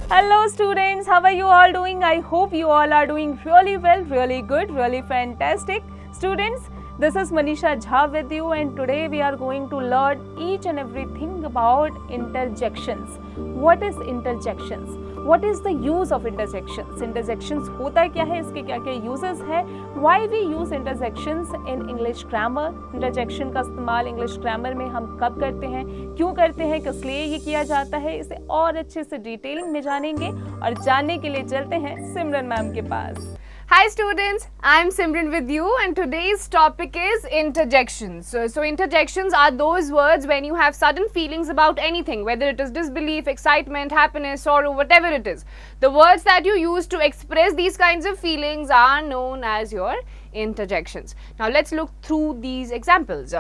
Hello students, how are you all doing? I hope you all are doing really well, really good, really fantastic. Students, this is Manisha Jha with you and today we are going to learn each and everything about interjections. What is interjections? What is the use of interjections? Interjections होता क्या है, इसके क्या क्या uses है? Why we use interjections in English grammar? Interjection का इस्तेमाल English grammar में हम कब करते हैं, क्यों करते हैं, किस लिए ये किया जाता है, इसे और अच्छे से डिटेलिंग में जानेंगे और जानने के लिए चलते हैं सिमरन मैम के पास. Hi students, I am Simran with you and today's topic is interjections. So interjections are those words when you have sudden feelings about anything, whether it is disbelief, excitement, happiness, sorrow, whatever it is. The words that you use to express these kinds of feelings are known as your interjections. Now let's look through these examples.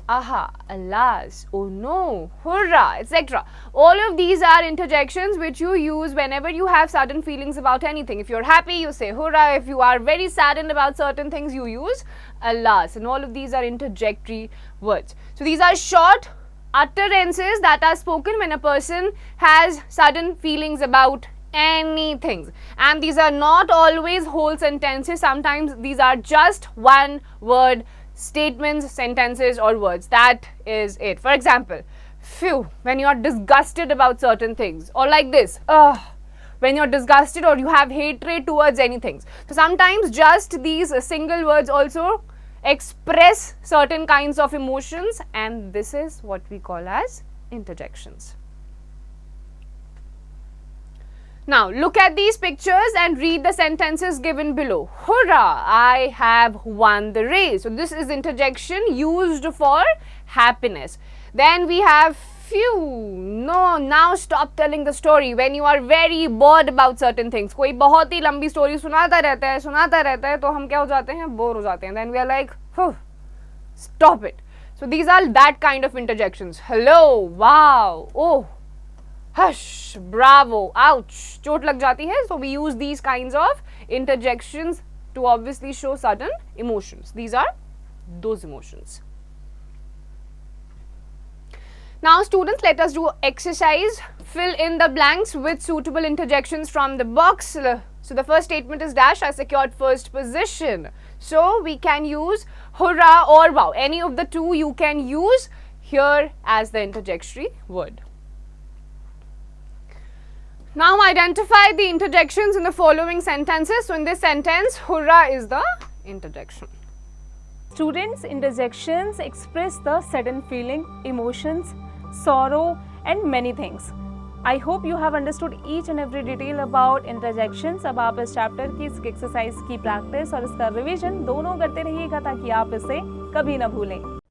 Aha, alas, oh no, hurrah, etc. All of these are interjections which you use whenever you have sudden feelings about anything. If you're happy, you say hurrah. If you are very saddened about certain things, you use alas. And all of these are interjectory words. So these are short utterances that are spoken when a person has sudden feelings about anything. And these are not always whole sentences. Sometimes these are just one word statements, sentences or words. That is it. For example, phew, when you are disgusted about certain things, or like this, when you're disgusted or you have hatred towards anything. So sometimes just these single words also express certain kinds of emotions, and this is what we call as interjections. Now look at these pictures and read the sentences given below. Hurrah, I have won the race. So this is interjection used for happiness. Then we have phew, no, now stop telling the story. When you are very bored about certain things. कोई बहुत ही लंबी story सुनाता रहता है तो हम क्या हो जाते हैं, बोर हो जाते हैं. Then we are like, stop it. So these are that kind of interjections. Hello, wow, oh, hush, bravo, ouch, चोट लग जाती है. So we use these kinds of interjections to obviously show sudden emotions. These are those emotions. Now students, let us do exercise. Fill in the blanks with suitable interjections from the box. So the first statement is dash, I secured first position. So we can use hurrah or wow. Any of the two you can use here as the interjectory word. Now identify the interjections in the following sentences. So in this sentence, hurrah is the interjection. Students, interjections express the sudden feeling, emotions, sorrow and many things. I hope you have understood each and every detail about interjections. अब आप इस chapter की इस exercise की practice और इसका revision दोनों करते रहिएगा ताकि आप इसे कभी ना भूलें.